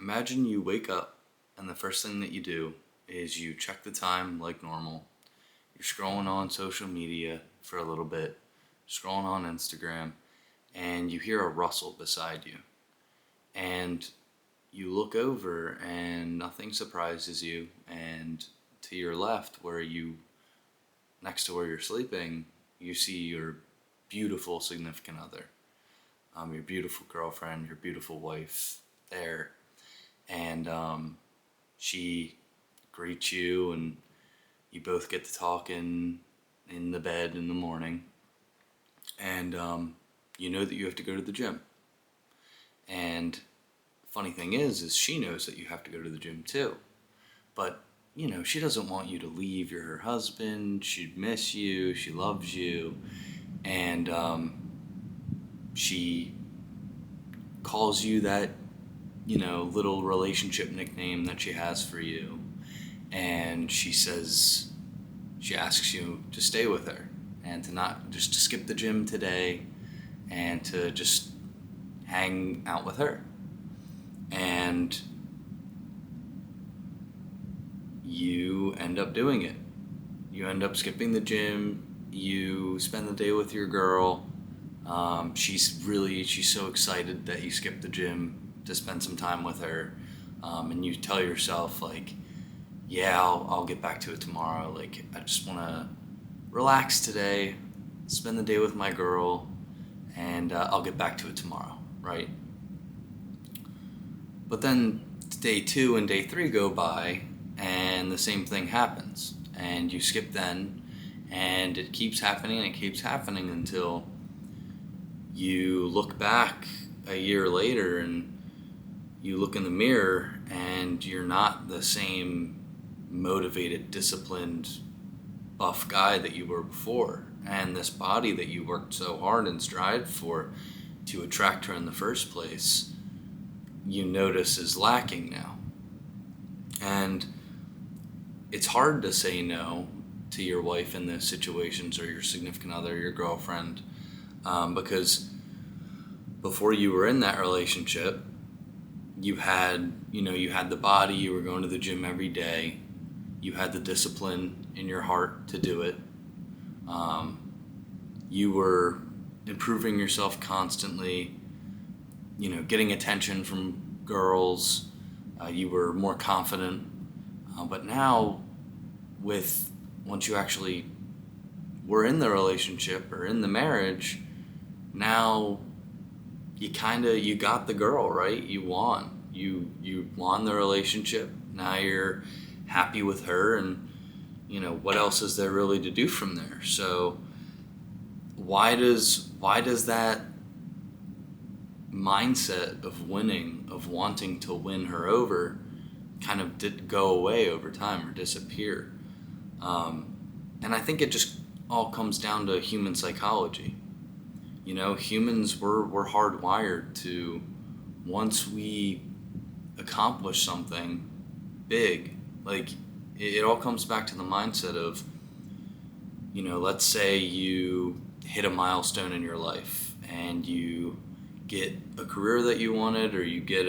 Imagine you wake up and the first thing that you do is you check the time like normal. You're scrolling on social media for a little bit, scrolling on Instagram, and you hear a rustle beside you. And you look over and nothing surprises you. And to your left, next to where you're sleeping, you see your beautiful significant other, your beautiful girlfriend, your beautiful wife there. And she greets you, and you both get to talking in the bed in the morning. And you know that you have to go to the gym. And funny thing is she knows that you have to go to the gym too. But she doesn't want you to leave. You're her husband. She'd miss you. She loves you. And she calls you that, little relationship nickname that she has for you. And she asks you to stay with her and to skip the gym today and to just hang out with her. And you end up doing it. You end up skipping the gym. You spend the day with your girl. She's so excited that you skipped the gym to spend some time with her. And you tell yourself, like, yeah, I'll get back to it tomorrow. Like, I just want to relax today, spend the day with my girl, and I'll get back to it tomorrow, right? But then day 2 and day 3 go by, and the same thing happens. And you skip then, and it keeps happening, and it keeps happening until you look back a year later, and you look in the mirror, and you're not the same motivated, disciplined, buff guy that you were before. And this body that you worked so hard and strived for to attract her in the first place, you notice is lacking now. And it's hard to say no to your wife in those situations, or your significant other, your girlfriend, because before you were in that relationship, you had the body, you were going to the gym every day, you had the discipline in your heart to do it. You were improving yourself constantly, getting attention from girls. You were more confident. But now, once you actually were in the relationship or in the marriage, now you got the girl, right? You won. You won the relationship. Now you're happy with her, and what else is there really to do from there? So why does that mindset of winning, of wanting to win her over, kind of did go away over time or disappear? And I think it just all comes down to human psychology. Humans, we're hardwired to, once we accomplish something big, like it all comes back to the mindset of, let's say you hit a milestone in your life and you get a career that you wanted, or you get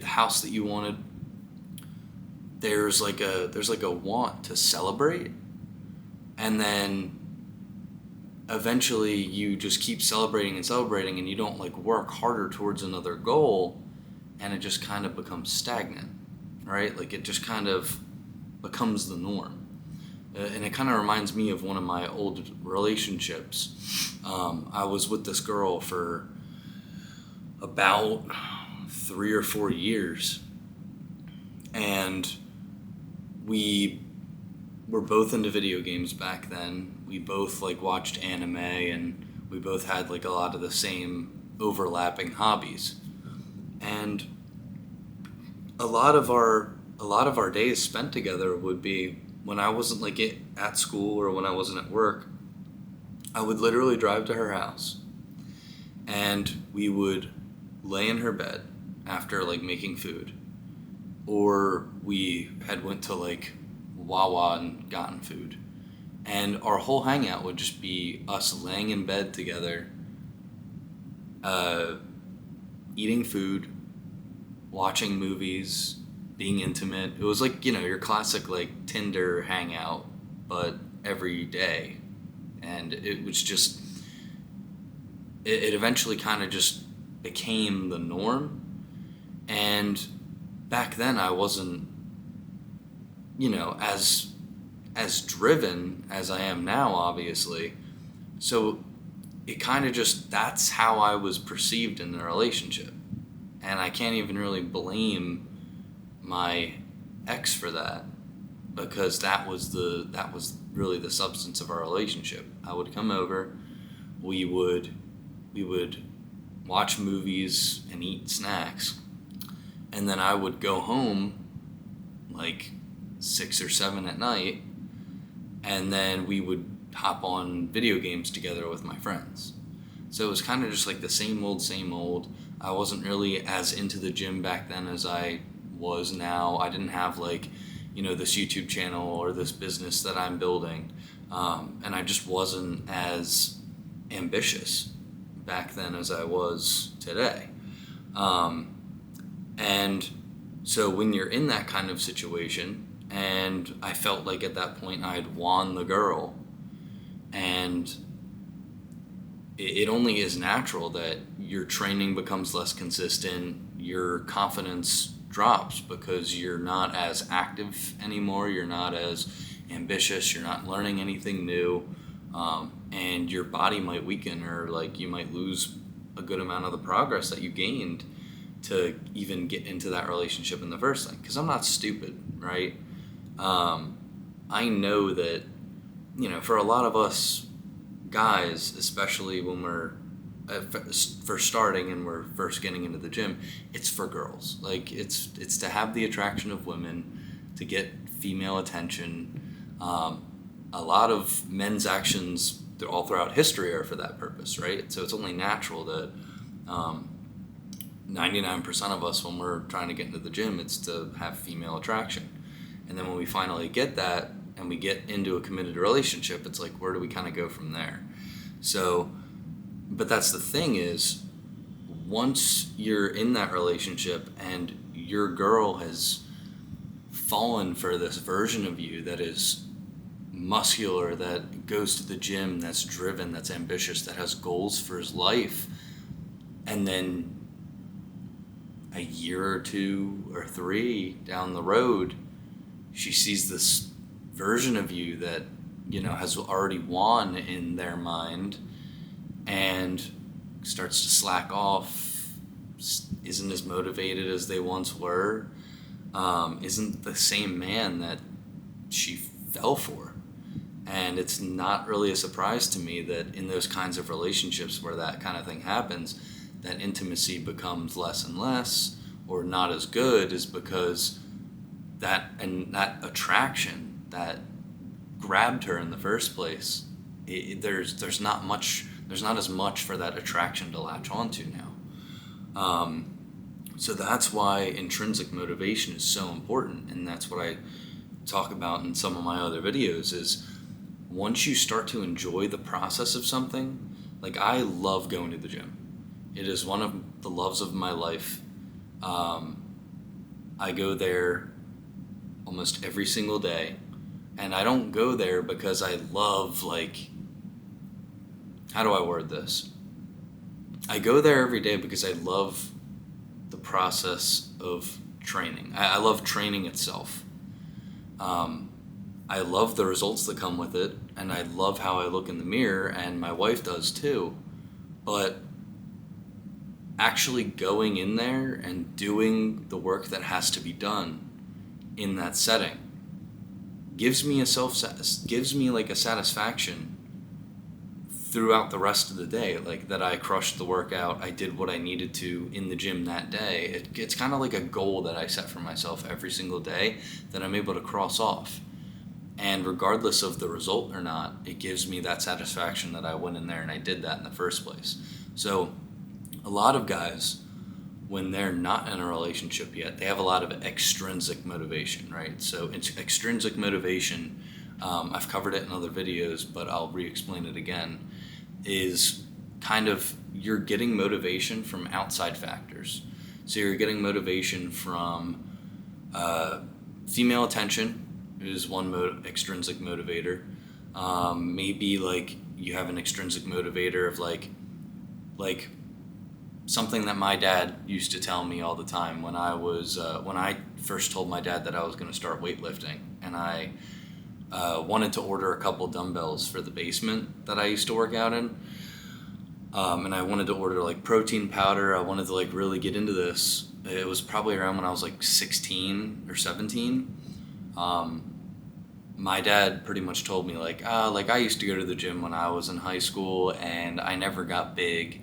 the house that you wanted. There's like a want to celebrate, and then eventually you just keep celebrating and celebrating, and you don't work harder towards another goal, and it just kind of becomes stagnant, right? Like it just kind of becomes the norm. And it kind of reminds me of one of my old relationships. I was with this girl for about 3 or 4 years, and we were both into video games back then. We both watched anime, and we both had a lot of the same overlapping hobbies. And a lot of our days spent together would be, when I wasn't at school or when I wasn't at work, I would literally drive to her house, and we would lay in her bed after making food, or we had went to Wawa and gotten food, and our whole hangout would just be us laying in bed together, eating food, watching movies, being intimate. It was like, your classic like Tinder hangout, but every day. And it was just, it eventually kind of just became the norm. And back then I wasn't, as driven as I am now, obviously. So it kind of just, that's how I was perceived in the relationship. And I can't even really blame my ex for that, because that was really the substance of our relationship. I would come over, we would watch movies and eat snacks, and then I would go home like 6 or 7 at night, and then we would hop on video games together with my friends. So it was kind of just like the same old. I wasn't really as into the gym back then as I was now. I didn't have like, this YouTube channel or this business that I'm building. And I just wasn't as ambitious back then as I was today. And so when you're in that kind of situation, and I felt like at that point I had won the girl, and it only is natural that your training becomes less consistent, your confidence drops because you're not as active anymore, you're not as ambitious, you're not learning anything new, and your body might weaken, or like you might lose a good amount of the progress that you gained to even get into that relationship in the first place. Because I'm not stupid, right? I know that, for a lot of us guys, especially when we're first starting and we're first getting into the gym, it's for girls. Like it's to have the attraction of women, to get female attention. A lot of men's actions all throughout history are for that purpose, right? So it's only natural that 99% of us, when we're trying to get into the gym, it's to have female attraction. And then when we finally get that and we get into a committed relationship, it's like, where do we kind of go from there? So, but that's the thing is, once you're in that relationship and your girl has fallen for this version of you that is muscular, that goes to the gym, that's driven, that's ambitious, that has goals for his life, and then a year or 2 or 3 down the road, she sees this version of you that, has already won in their mind, and starts to slack off, isn't as motivated as they once were, isn't the same man that she fell for. And it's not really a surprise to me that in those kinds of relationships where that kind of thing happens, that intimacy becomes less and less, or not as good, is because that attraction that grabbed her in the first place, there's not as much for that attraction to latch onto now. So that's why intrinsic motivation is so important, and that's what I talk about in some of my other videos. Is once you start to enjoy the process of something, like I love going to the gym. It is one of the loves of my life. I go there almost every single day, and I don't go there because I love, like, how do I word this? I go there every day because I love the process of training. I love training itself. I love the results that come with it, and I love how I look in the mirror, and my wife does too. But actually going in there and doing the work that has to be done in that setting gives me like a satisfaction throughout the rest of the day, like that I crushed the workout, I did what I needed to in the gym that day. It's kind of like a goal that I set for myself every single day that I'm able to cross off. And regardless of the result or not, it gives me that satisfaction that I went in there and I did that in the first place. So a lot of guys, when they're not in a relationship yet, they have a lot of extrinsic motivation, right? So it's extrinsic motivation, I've covered it in other videos, but I'll re-explain it again, is kind of you're getting motivation from outside factors. So you're getting motivation from female attention is one extrinsic motivator. Maybe like you have an extrinsic motivator of like something that my dad used to tell me all the time when I first told my dad that I was going to start weightlifting, and I wanted to order a couple dumbbells for the basement that I used to work out in. And I wanted to order like protein powder. I wanted to like really get into this. It was probably around when I was like 16 or 17. My dad pretty much told me like I used to go to the gym when I was in high school and I never got big.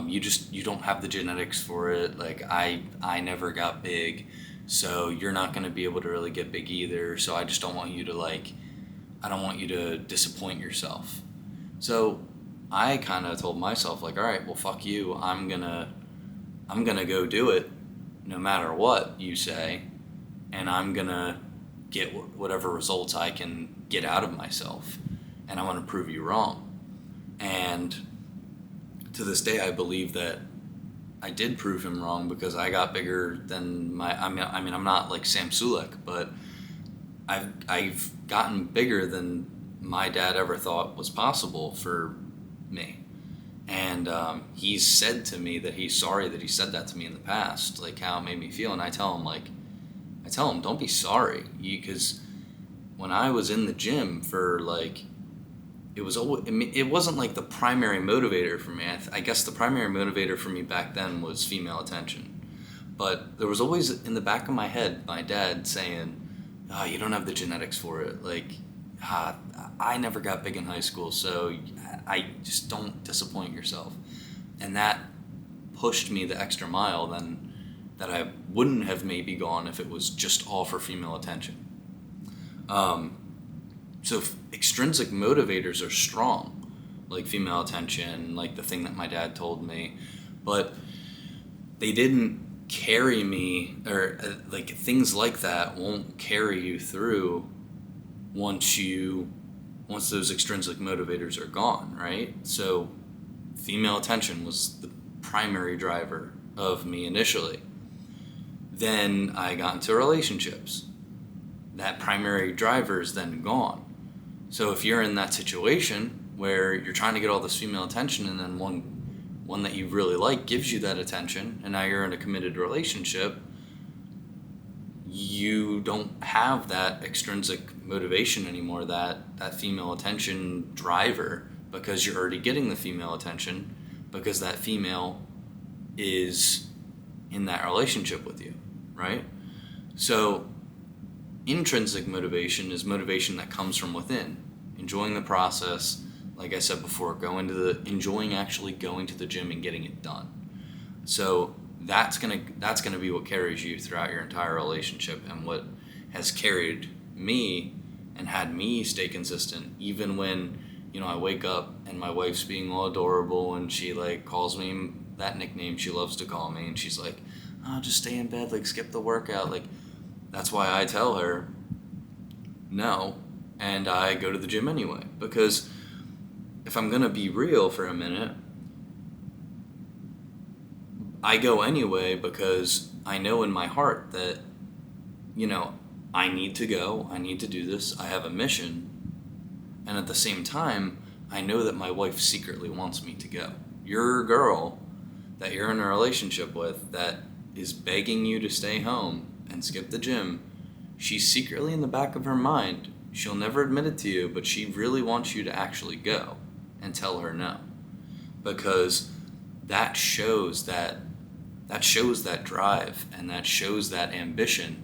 You don't have the genetics for it. Like I never got big, so you're not going to be able to really get big either. So I just don't want you to I don't want you to disappoint yourself. So I kind of told myself like, all right, well, fuck you. I'm gonna go do it no matter what you say, and I'm gonna get whatever results I can get out of myself, and I want to prove you wrong. And to this day, I believe that I did prove him wrong because I got bigger than I'm not like Sam Sulek, but I've gotten bigger than my dad ever thought was possible for me. And he's said to me that he's sorry that he said that to me in the past, like how it made me feel. And I tell him, don't be sorry, because when I was in the gym for like, it wasn't like the primary motivator for me. I guess the primary motivator for me back then was female attention. But there was always in the back of my head my dad saying, "Oh, you don't have the genetics for it. Like, I never got big in high school, so I just don't disappoint yourself." And that pushed me the extra mile than that I wouldn't have maybe gone if it was just all for female attention. So extrinsic motivators are strong, like female attention, like the thing that my dad told me, but they didn't carry me, or like things like that won't carry you through once those extrinsic motivators are gone, right? So female attention was the primary driver of me initially. Then I got into relationships. That primary driver is then gone. So if you're in that situation where you're trying to get all this female attention, and then one that you really like gives you that attention, and now you're in a committed relationship, you don't have that extrinsic motivation anymore, that female attention driver, because you're already getting the female attention because that female is in that relationship with you, right? So intrinsic motivation is motivation that comes from within, enjoying the process, like I said before, enjoying actually going to the gym and getting it done. So that's gonna be what carries you throughout your entire relationship, and what has carried me and had me stay consistent, even when I wake up and my wife's being all adorable and she like calls me that nickname she loves to call me, and she's like, "Oh, just stay in bed, like skip the workout." Like, that's why I tell her no, and I go to the gym anyway, because if I'm gonna be real for a minute, I go anyway because I know in my heart that, I need to go, I need to do this, I have a mission, and at the same time, I know that my wife secretly wants me to go. Your girl that you're in a relationship with that is begging you to stay home and skip the gym, she's secretly in the back of her mind, she'll never admit it to you, but she really wants you to actually go and tell her no. Because that shows that drive, and that shows that ambition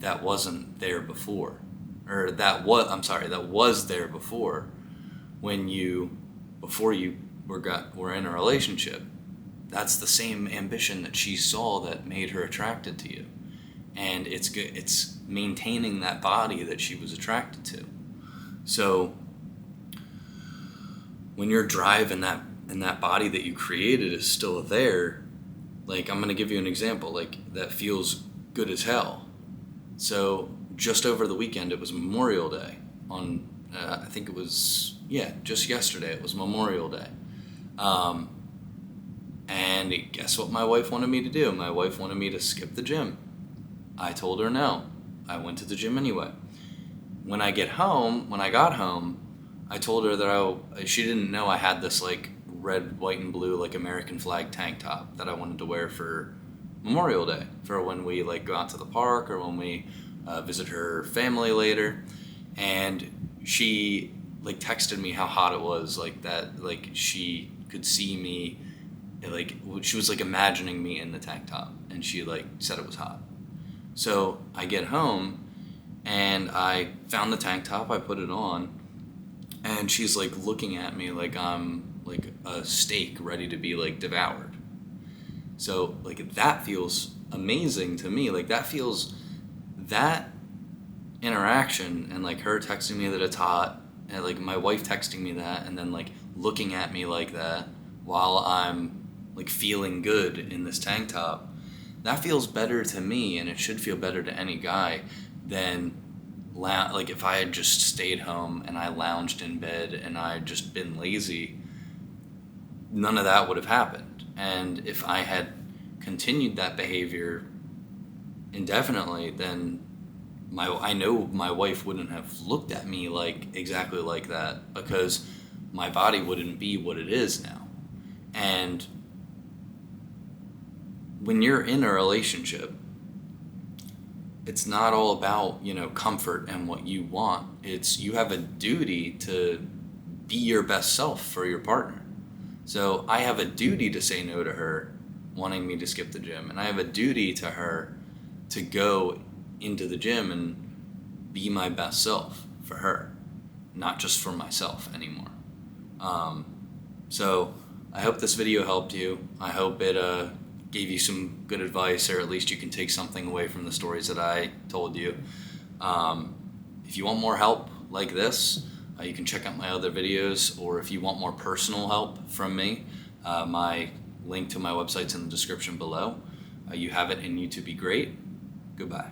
that wasn't there before, or that was there before before you were in a relationship. That's the same ambition that she saw that made her attracted to you, and it's good. It's maintaining that body that she was attracted to. So when your drive and that body that you created is still there, like, I'm gonna give you an example, like, that feels good as hell. So just over the weekend, it was Memorial Day. On I think it was just yesterday. It was Memorial Day. And guess what my wife wanted me to do? My wife wanted me to skip the gym. I told her no. I went to the gym anyway. When I got home, I told her that she didn't know I had this like red, white, and blue like American flag tank top that I wanted to wear for Memorial Day, for when we like go out to the park or when we visit her family later. And she like texted me how hot it was, like that, like she could see me, like she was like imagining me in the tank top, and she like said it was hot. So I get home and I found the tank top, I put it on, and she's like looking at me like I'm like a steak ready to be like devoured. So like that feels amazing to me. Like that interaction, and like her texting me that it's hot, and like my wife texting me that, and then like looking at me like that while I'm like feeling good in this tank top, that feels better to me, and it should feel better to any guy than like if I had just stayed home and I lounged in bed and I had just been lazy. None of that would have happened. And if I had continued that behavior indefinitely, then I know my wife wouldn't have looked at me like exactly like that, because my body wouldn't be what it is now. And when you're in a relationship, it's not all about, comfort and what you want. It's you have a duty to be your best self for your partner. So I have a duty to say no to her wanting me to skip the gym, and I have a duty to her to go into the gym and be my best self for her, not just for myself anymore. So I hope this video helped you. I hope it gave you some good advice, or at least you can take something away from the stories that I told you. If you want more help like this, you can check out my other videos, or if you want more personal help from me, my link to my website's in the description below. You have it, and you to be great. Goodbye.